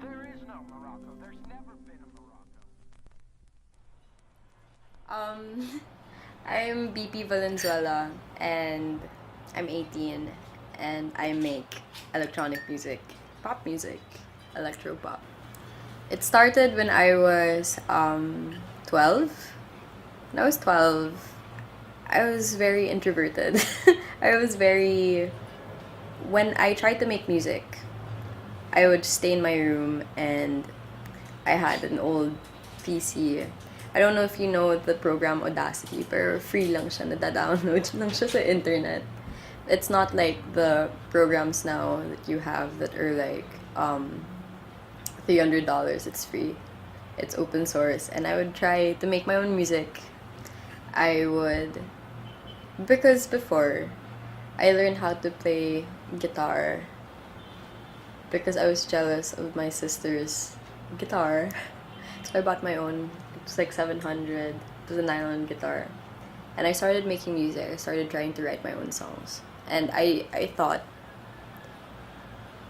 There is no Morocco. There's never been a Morocco. I'm BP Valenzuela and I'm 18 and I make electronic music, pop music, electro pop. It started when I was 12. When I was 12, I was very introverted. I was very. When I tried to make music, I would stay in my room and I had an old PC. I don't know if you know the program Audacity, pero free lang siya, nada-download lang siya sa internet. It's not like the programs now that you have that are like $300. It's free. It's open source. And I would try to make my own music. I would, because before, I learned how to play guitar because I was jealous of my sister's guitar. So I bought my own. It was like 700. It was a nylon guitar. And I started making music. I started trying to write my own songs. And I thought,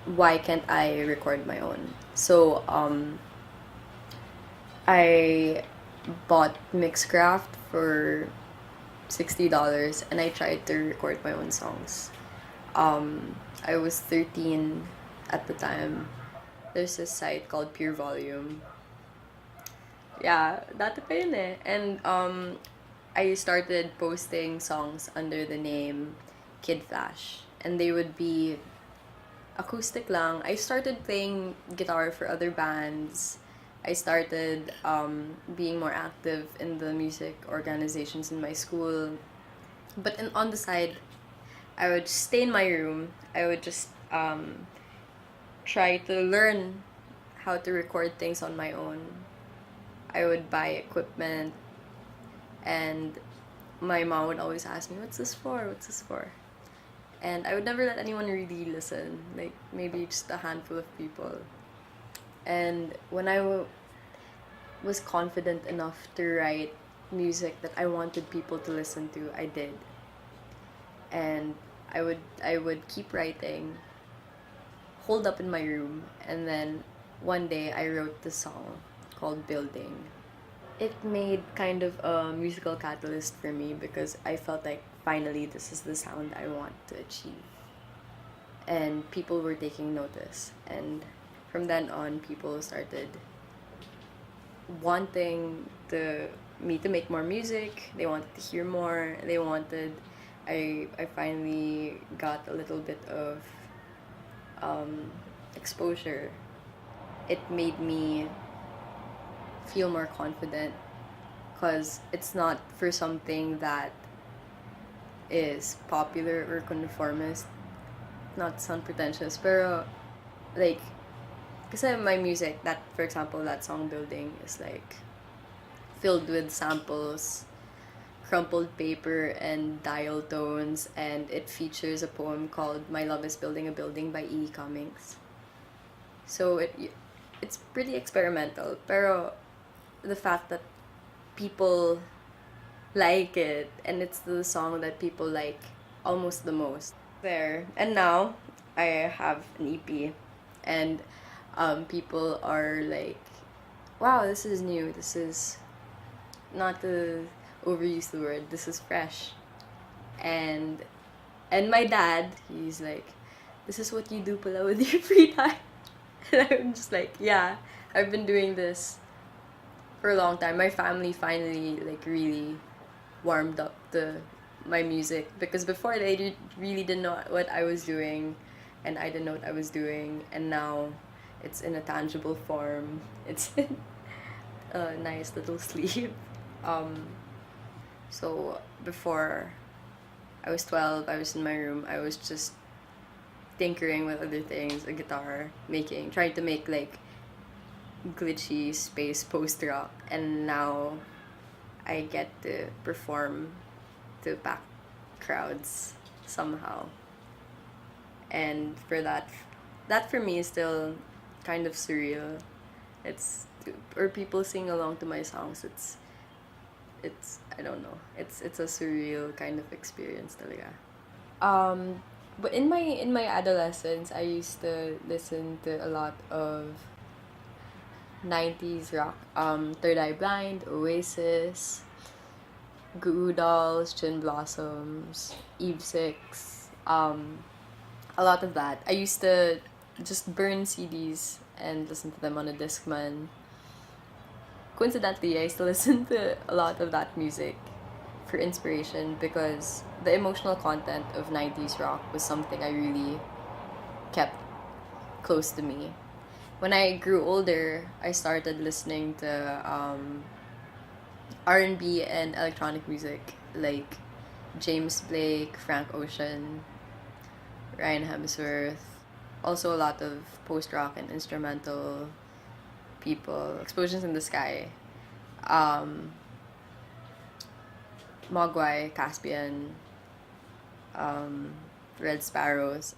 why can't I record my own? So I bought Mixcraft for $60 and I tried to record my own songs. I was 13 at the time. There's this site called Pure Volume. Yeah, dati pa yun eh. And I started posting songs under the name Kid Flash. And they would be acoustic lang. I started playing guitar for other bands. I started being more active in the music organizations in my school. But on the side, I would stay in my room. I would just try to learn how to record things on my own. I would buy equipment, and my mom would always ask me, "What's this for? What's this for?" And I would never let anyone really listen, like maybe just a handful of people. And when was confident enough to write music that I wanted people to listen to, I did. And I would keep writing, hold up in my room, and then one day I wrote this song called Building. It made kind of a musical catalyst for me because I felt like finally this is the sound I want to achieve. And people were taking notice. And from then on, people started wanting me to make more music. They wanted to hear more. They wanted. I finally got a little bit of exposure. It made me feel more confident because it's not for something that is popular or conformist. Not to sound pretentious, pero like, kasi my music, that for example, that song Building is like filled with samples, crumpled paper, and dial tones, and it features a poem called "My Love Is Building a Building" by E. Cummings. So it's pretty experimental, pero the fact that people like it and it's the song that people like almost the most. There. And now I have an EP and people are like, wow, this is new. This is not to overuse the word. This is fresh. And my dad, he's like, this is what you do pala with your free time. And I'm just like, yeah, I've been doing this for a long time. My family finally like really warmed up to my music because before they really didn't know what I was doing and I didn't know what I was doing, and now it's in a tangible form. It's in a nice little sleeve. Um, so before I was 12, I was in my room. I was just tinkering with other things, a guitar, trying to make like glitchy space post rock, and now I get to perform to pack crowds somehow. And for that for me is still kind of surreal. It's or people sing along to my songs. It's I don't know. It's a surreal kind of experience talaga. Um But in my adolescence, I used to listen to a lot of 90s rock. Third Eye Blind, Oasis, Goo Dolls, Chin Blossoms, Eve Six. A lot of that. I used to just burn CDs and listen to them on a Discman. Coincidentally, I still listen to a lot of that music for inspiration because the emotional content of 90s rock was something I really kept close to me. When I grew older, I started listening to R&B and electronic music like James Blake, Frank Ocean, Ryan Hemsworth. Also a lot of post-rock and instrumental people. Explosions in the Sky. Um, Mogwai, Caspian, um, Red Sparrows.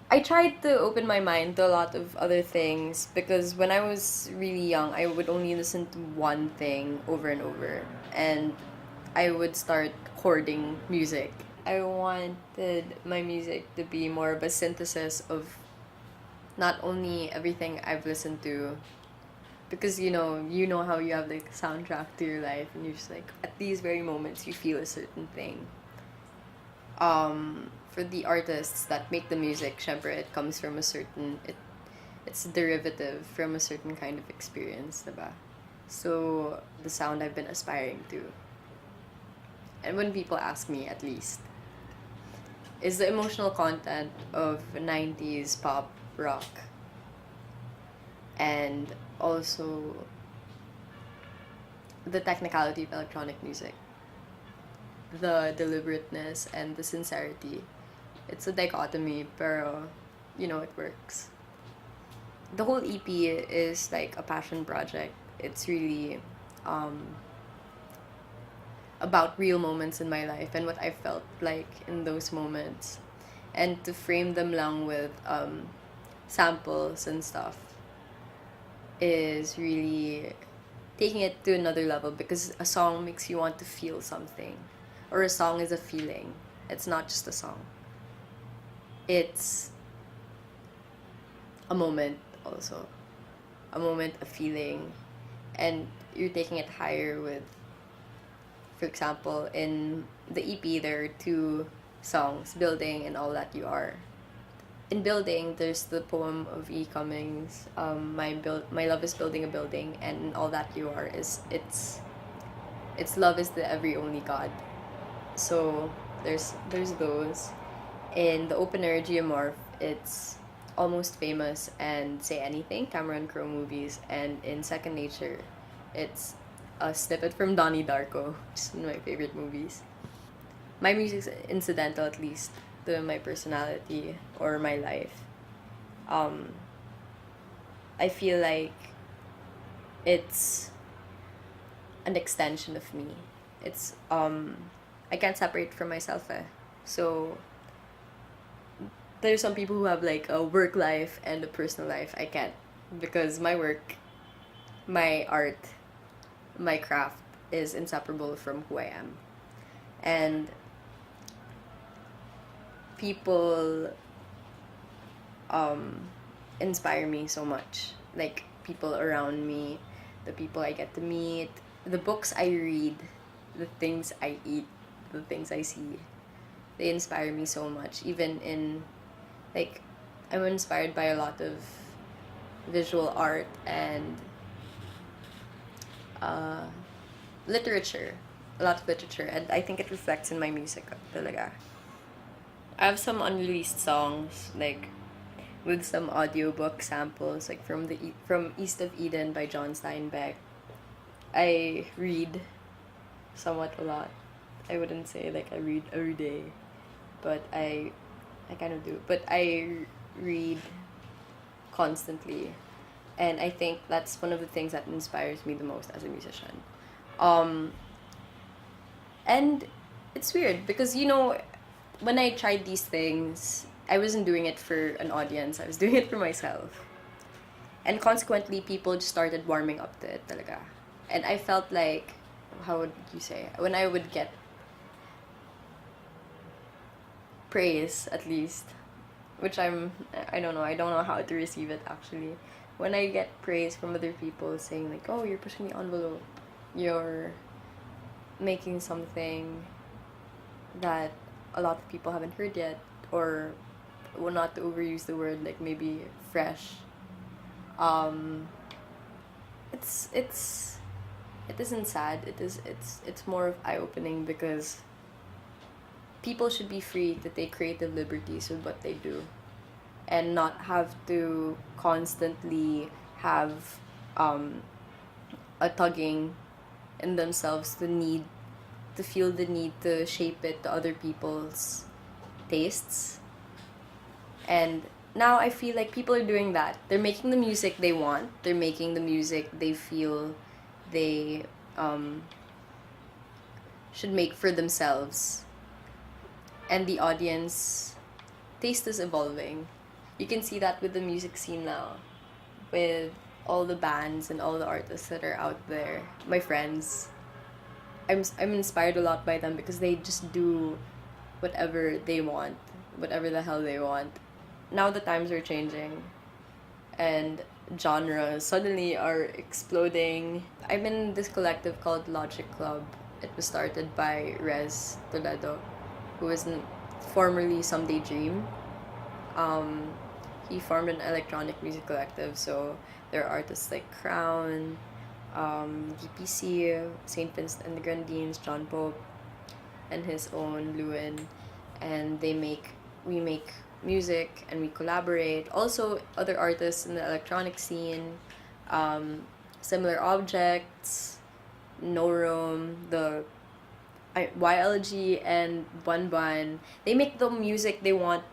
I tried to open my mind to a lot of other things because when I was really young, I would only listen to one thing over and over. And I would start hoarding music. I wanted my music to be more of a synthesis of not only everything I've listened to, because you know how you have like a soundtrack to your life, and you're just like at these very moments you feel a certain thing. For the artists that make the music, syempre it comes from a certain it's derivative from a certain kind of experience, diba? So the sound I've been aspiring to, and when people ask me, at least, is the emotional content of 90s pop rock, and also the technicality of electronic music, the deliberateness and the sincerity. It's a dichotomy, pero it works. The whole EP is like a passion project. It's really um, about real moments in my life and what I felt like in those moments. And to frame them lang with samples and stuff is really taking it to another level, because a song makes you want to feel something, or a song is a feeling. It's not just a song, it's a moment also, a moment, a feeling, and you're taking it higher with, for example, in the EP there are two songs, Building and All That You Are. In Building, there's the poem of E. Cummings, my love is building a building, and in All That You Are is it's love is the every only God. So there's those. In the opener, Geomorph, it's Almost Famous and Say Anything, Cameron Crowe movies, and in Second Nature, it's a snippet from Donnie Darko, which is one of my favorite movies. My music's incidental, at least, to my personality or my life. Um, I feel like it's an extension of me. It's I can't separate from myself. So there's some people who have like a work life and a personal life. I can't, because my work, my art, my craft is inseparable from who I am. And people um inspire me so much. Like people around me, the people I get to meet, the books I read, the things I eat, the things I see. They inspire me so much. Even in like I'm inspired by a lot of visual art and uh, literature, a lot of literature, and I think it reflects in my music talaga. I have some unreleased songs like with some audiobook samples like from East of Eden by John Steinbeck. I read somewhat a lot. I wouldn't say like I read every day, but I kind of do. But I read constantly, and I think that's one of the things that inspires me the most as a musician. Um, and it's weird because when I tried these things, I wasn't doing it for an audience. I was doing it for myself. And consequently, people just started warming up to it talaga. And I felt like, how would you say, when I would get praise at least, which I don't know, I don't know how to receive it actually. When I get praise from other people saying like, oh, you're pushing the envelope, you're making something that a lot of people haven't heard yet, or, well, not to overuse the word, like maybe fresh. Um, it isn't sad. It's more of eye opening because people should be free to take creative liberties with what they do, and not have to constantly have a tugging in themselves to feel the need to shape it to other people's tastes. And now I feel like people are doing that. They're making the music they want. They're making the music they feel they should make for themselves. And the audience taste is evolving. You can see that with the music scene now, with all the bands and all the artists that are out there. My friends, I'm inspired a lot by them because they just do whatever they want, whatever the hell they want. Now the times are changing, and genres suddenly are exploding. I'm in this collective called Logic Club. It was started by Rez Toledo, who was formerly Someday Dream. He formed an electronic music collective, so there are artists like Crown, DPC, St. Vincent and the Grenadines, John Pope, and his own Lewin, and we make music and we collaborate. Also, other artists in the electronic scene, Similar Objects, No Room, YLG, and Bun Bun. They make the music they want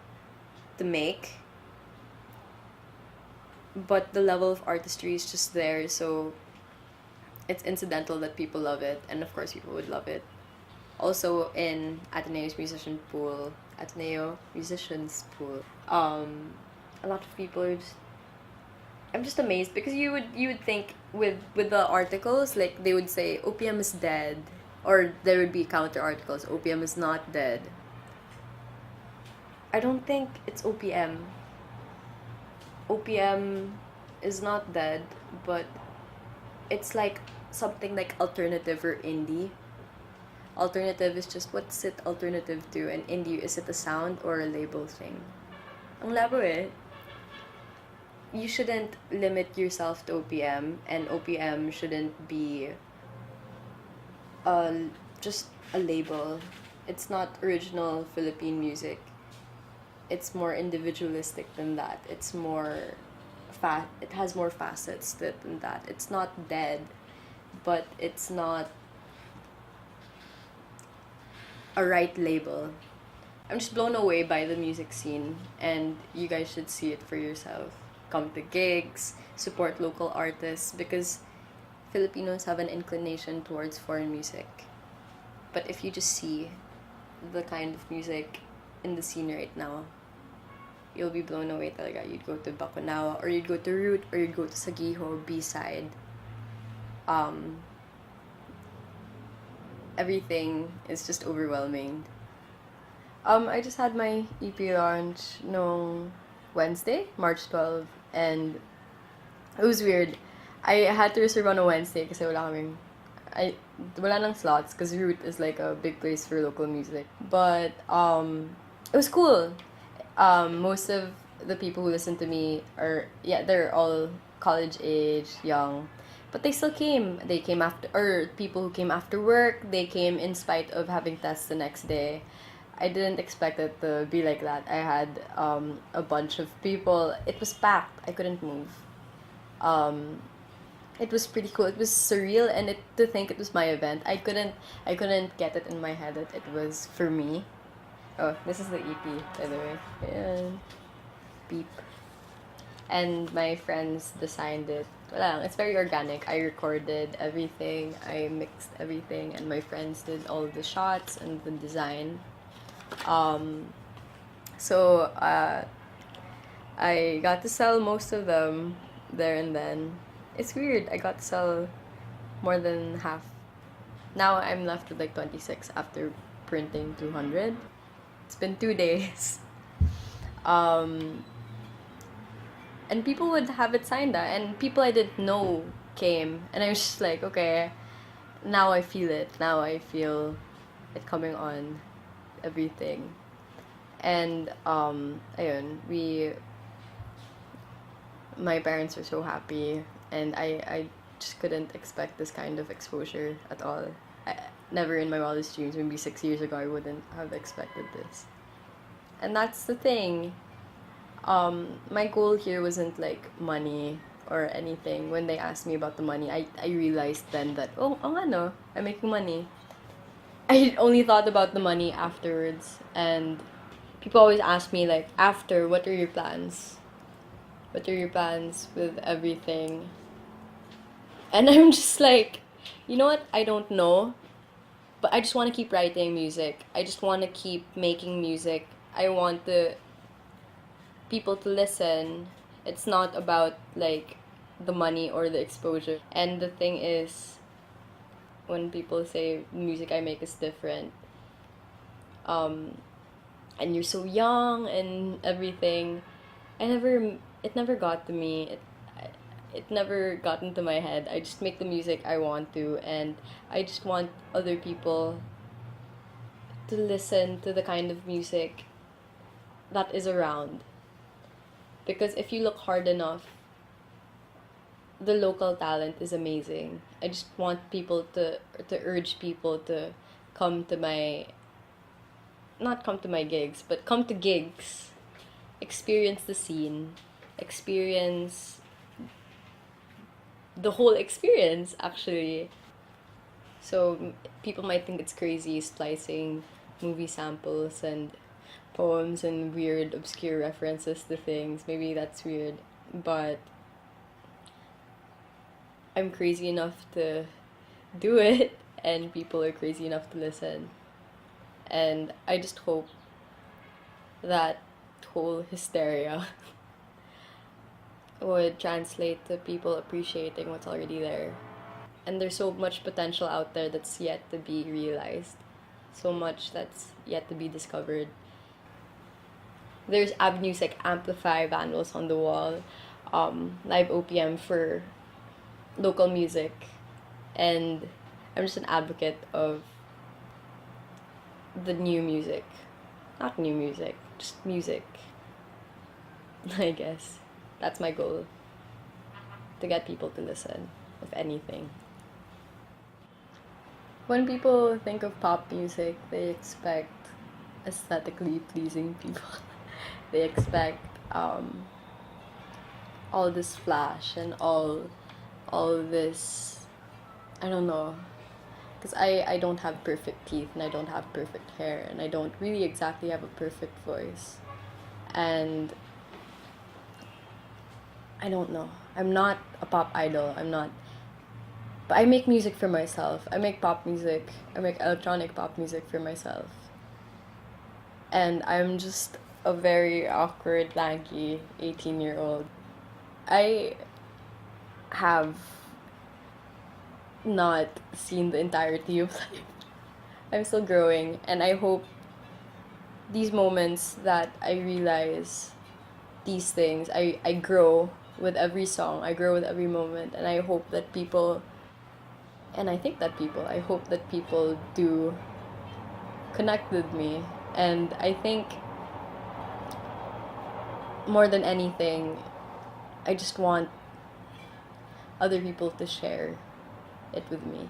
to make, but the level of artistry is just there, so it's incidental that people love it, and of course people would love it. Also in Ateneo's musicians pool, a lot of people are just, I'm just amazed because you would think with the articles, like they would say OPM is dead, or there would be counter articles, OPM is not dead. I don't think it's OPM. OPM is not dead, but it's like something like alternative or indie. Alternative is just what's it alternative to, and indie, is it a sound or a label thing? Ang labo eh. You shouldn't limit yourself to OPM, and OPM shouldn't be just a label. It's not original Philippine music. It's more individualistic than that. It's more it has more facets to it than that. It's not dead, but it's not a right label. I'm just blown away by the music scene, and you guys should see it for yourself. Come to gigs, support local artists, because Filipinos have an inclination towards foreign music. But if you just see the kind of music in the scene right now, you'll be blown away talaga. You'd go to Bakunawa, or you'd go to Root, or you'd go to Sagiho, B-side. Everything is just overwhelming. I just had my EP launch no Wednesday, March 12, and it was weird. I had to reserve on a Wednesday kasi wala nang slots because Root is like a big place for local music. But it was cool. Most of the people who listen to me they're all college age, young, but they still came. They came after, or people who came after work, they came in spite of having tests the next day. I didn't expect it to be like that. I had a bunch of people. It was packed. I couldn't move. It was pretty cool. It was surreal, and to think it was my event. I couldn't get it in my head that it was for me. Oh, this is the EP, by the way. Ayan. Beep. And my friends designed it. Wala lang, it's very organic. I recorded everything, I mixed everything, and my friends did all the shots and the design. So I got to sell most of them there and then. It's weird, I got to sell more than half. Now I'm left with like 26 after printing 200. It's been 2 days. And people would have it signed, and people I didn't know came, and I was just like, okay, now I feel it. Now I feel it coming on, everything. And ayun, my parents were so happy, and I just couldn't expect this kind of exposure at all. Never in my wildest dreams, maybe 6 years ago, I wouldn't have expected this. And that's the thing. My goal here wasn't like money or anything. When they asked me about the money, I realized then that, oh ano, I'm making money. I only thought about the money afterwards, and people always ask me like, after, what are your plans? What are your plans with everything? And I'm just like, you know what? I don't know. But I just want to keep writing music. I just want to keep making music. I want the people to listen. It's not about like the money or the exposure. And the thing is, when people say music I make is different, and you're so young and everything, it never got to me. It never got into my head. I just make the music I want to, and I just want other people to listen to the kind of music that is around. Because if you look hard enough, the local talent is amazing. I just want people to urge people to come to my, not come to my gigs, but come to gigs, experience the scene, experience the whole experience, actually. So people might think it's crazy splicing movie samples and poems and weird obscure references to things. Maybe that's weird, but I'm crazy enough to do it, and people are crazy enough to listen. And I just hope that whole hysteria would translate to people appreciating what's already there. And there's so much potential out there that's yet to be realized, so much that's yet to be discovered. There's avenues like Amplify, Vandals on the Wall, live OPM for local music, and I'm just an advocate of the new music. Not new music, just music. I guess. That's my goal. To get people to listen, if anything. When people think of pop music, they expect aesthetically pleasing people. They expect all this flash and all this, I don't know, because I don't have perfect teeth, and I don't have perfect hair, and I don't really exactly have a perfect voice, and I don't know, I'm not a pop idol, I'm not, but I make music for myself. I make pop music, I make electronic pop music for myself, and I'm just a very awkward, lanky 18-year-old. I have not seen the entirety of life. I'm still growing, and I hope these moments that I realize these things, I grow with every song, I grow with every moment, and I hope that people, and I think that people, I hope that people do connect with me. And I think more than anything, I just want other people to share it with me.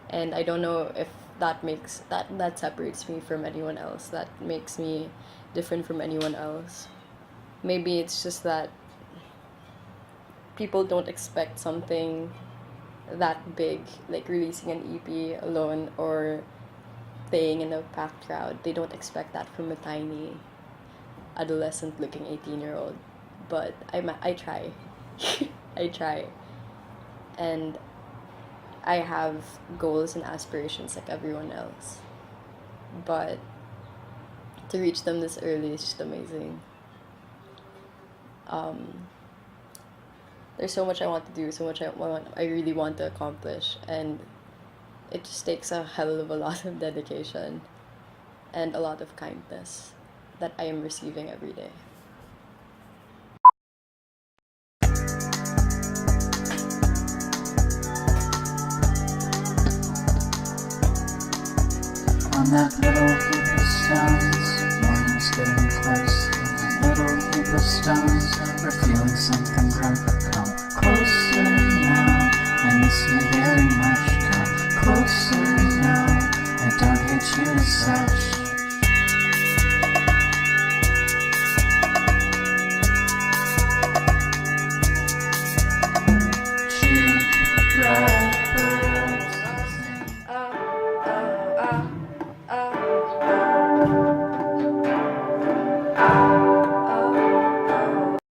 And I don't know if that makes that separates me from anyone else, that makes me different from anyone else. Maybe it's just that people don't expect something that big, like releasing an EP alone or playing in a packed crowd. They don't expect that from a tiny adolescent looking 18-year-old. But I try. I try. And I have goals and aspirations like everyone else. But to reach them this early is just amazing. There's so much I want to do, so much I really want to accomplish, and it just takes a hell of a lot of dedication. and a lot of kindness that I am receiving every day. On that little heap of stones, morning's getting close. On that little heap of stones, we're feeling something grow. Come closer now, I miss you very much. Come closer now, I don't hate you as such.